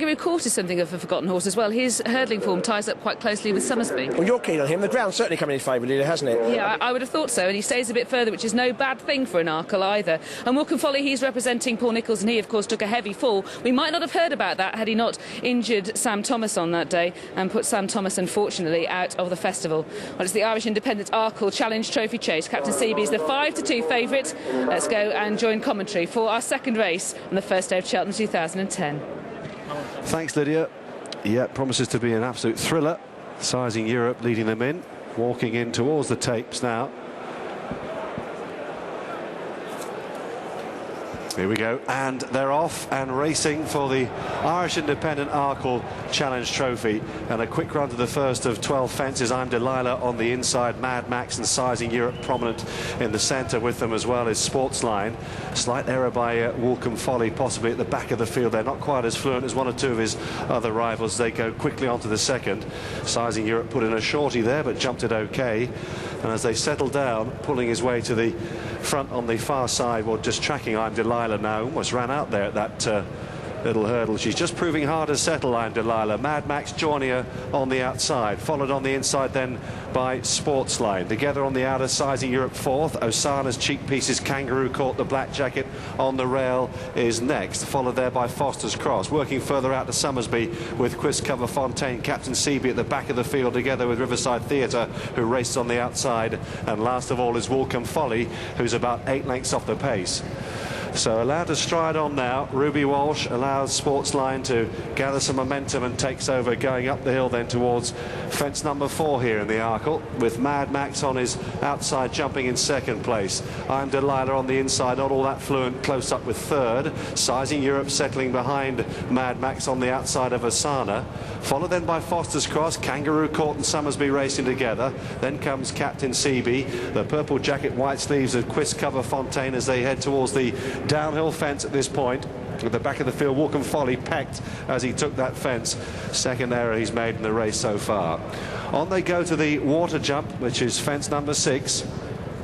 Kangaroo Court is something of a forgotten horse as well. His hurdling form ties up quite closely with Somersby. Well, you're keen on him. The ground's certainly coming in favour, Leader, hasn't it? Yeah, I would have thought so, and he stays a bit further, which is no bad thing for an Arkle either. And Walkham Folly, he's representing Paul Nicholls, and he, of course, took a heavy fall. We might not have heard about that had he not injured Sam Thomas on that day and put Sam Thomas, unfortunately, out of the festival. Well, it's the Irish Independent Arkle Challenge Trophy Chase. Captain Seaby's the 5-2 favourite. Let's go and join commentary for our second race on the first day of Cheltenham 2010. Thanks, Lydia. Yeah, promises to be an absolute thriller. Sizing Europe leading them in, walking in towards the tapes now. Here we go, and they're off and racing for the Irish Independent Arkle Challenge Trophy. And a quick run to the first of 12 fences. I'm Delilah on the inside, Mad Max and Sizing Europe prominent in the centre. With them as well is Sportsline. Slight error by Walkham Folly, possibly at the back of the field. They're not quite as fluent as one or two of his other rivals. They go quickly onto the second. Sizing Europe put in a shorty there, but jumped it okay. And as they settle down, pulling his way to the front on the far side, well, just tracking I'm Delilah now. Almost ran out there at that little hurdle. She's just proving hard to settle, I'm Delilah. Mad Max joining her on the outside, followed on the inside then by Sportsline. Together on the outer, Sizing Europe fourth. Osana's cheek pieces, Kangaroo Court, the black jacket on the rail is next, followed there by Foster's Cross. Working further out to Somersby with Quistcover Fontaine, Captain Seaby at the back of the field, together with Riverside Theatre, who raced on the outside. And last of all is Walkham Folly, who's about 8 lengths off the pace. So allowed to stride on now. Ruby Walsh allows Sportsline to gather some momentum and takes over, going up the hill then towards fence number 4 here in the Arkle, with Mad Max on his outside jumping in second place. I'm Delilah on the inside, not all that fluent, close up with third. Sizing Europe settling behind Mad Max on the outside of Osana, followed then by Foster's Cross, Kangaroo Court and Somersby racing together. Then comes Captain Seaby, the purple jacket, white sleeves of Quistcover Fontaine as they head towards the downhill fence at this point. At the back of the field, Walkham Folly pecked as he took that fence. Second error he's made in the race so far. On they go to the water jump, which is fence number 6.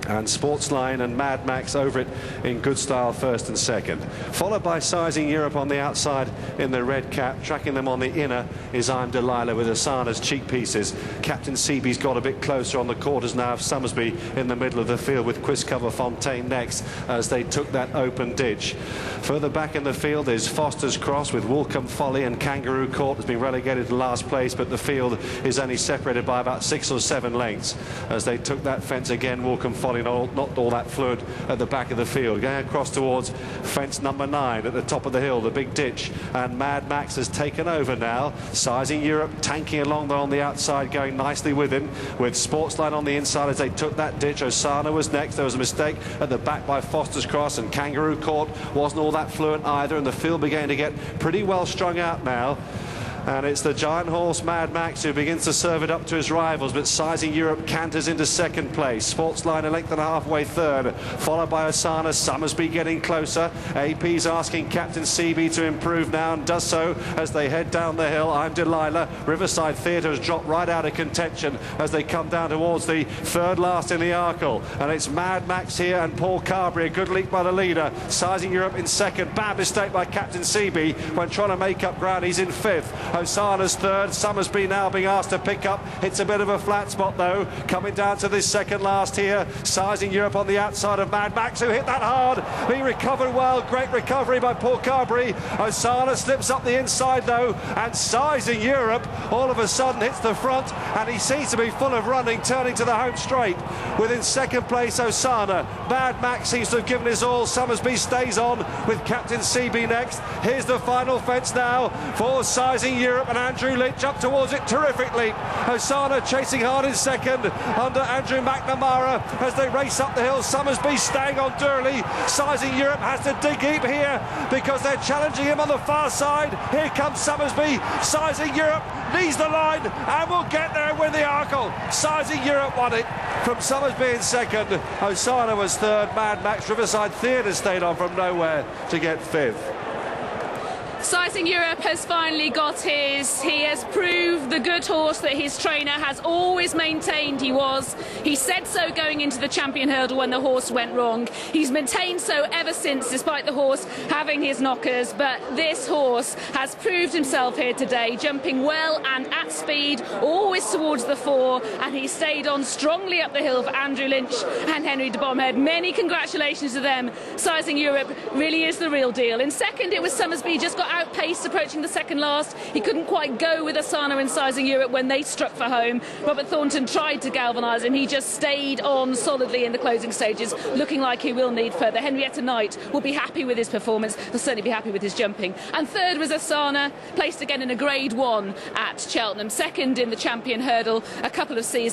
And Sportsline and Mad Max over it in good style, first and second. Followed by Sizing Europe on the outside in the red cap. Tracking them on the inner is I'm Delilah with Asana's cheek pieces. Captain Seaby's got a bit closer on the quarters now of Somersby in the middle of the field, with Quistcover Fontaine next as they took that open ditch. Further back in the field is Foster's Cross with Walkham Folly, and Kangaroo Court has been relegated to last place, but the field is only separated by about 6 or 7 lengths as they took that fence again. Walkham Folly not all that fluid at the back of the field, going across towards fence number 9 at the top of the hill, the big ditch, and Mad Max has taken over now. Sizing Europe tanking along there on the outside, going nicely with him, with Sportsline on the inside as they took that ditch. Osana was next. There was a mistake at the back by Foster's Cross, and Kangaroo Court wasn't all that fluent either, and the field began to get pretty well strung out now. And it's the giant horse Mad Max who begins to serve it up to his rivals, but Sizing Europe canters into second place. Sportsline a length and a half way third, followed by Osana. Somersby getting closer. AP's asking Captain Seaby to improve now, and does so as they head down the hill. I'm Delilah. Riverside Theatre has dropped right out of contention as they come down towards the third last in the Arkle. And it's Mad Max here and Paul Carberry, a good leap by the leader. Sizing Europe in second. Bad mistake by Captain Seaby when trying to make up ground. He's in fifth. Osana's third. Somersby now being asked to pick up. It's a bit of a flat spot though. Coming down to this second last here. Sizing Europe on the outside of Mad Max, who hit that hard. He recovered well. Great recovery by Paul Carberry. Osana slips up the inside though, and Sizing Europe all of a sudden hits the front, and he seems to be full of running, turning to the home straight. Within second place, Osana. Mad Max seems to have given his all. Somersby stays on with Captain Seaby next. Here's the final fence now for Sizing Europe, and Andrew Lynch up towards it. Terrific leap. Osana chasing hard in second under Andrew McNamara as they race up the hill. Somersby staying on Durley. Sizing Europe has to dig deep here because they're challenging him on the far side. Here comes Somersby. Sizing Europe needs the line and will get there with the Arkle. Sizing Europe won it from Somersby in second. Osana was third. Mad Max Riverside Theatre stayed on from nowhere to get fifth. Sizing Europe has finally got his. He has proved the good horse that his trainer has always maintained he was. He said so going into the champion hurdle when the horse went wrong. He's maintained so ever since, despite the horse having his knockers. But this horse has proved himself here today, jumping well and at speed, always towards the 4, and he stayed on strongly up the hill for Andrew Lynch and Henry de Bomhead. Many congratulations to them. Sizing Europe really is the real deal. In second, it was Summersby, just got outpaced approaching the second last. He couldn't quite go with Asana and Sizing Europe when they struck for home. Robert Thornton tried to galvanise him. He just stayed on solidly in the closing stages, looking like he will need further. Henrietta Knight will be happy with his performance. He'll certainly be happy with his jumping. And third was Asana, placed again in a Grade 1 at Cheltenham. Second in the champion hurdle, a couple of C's.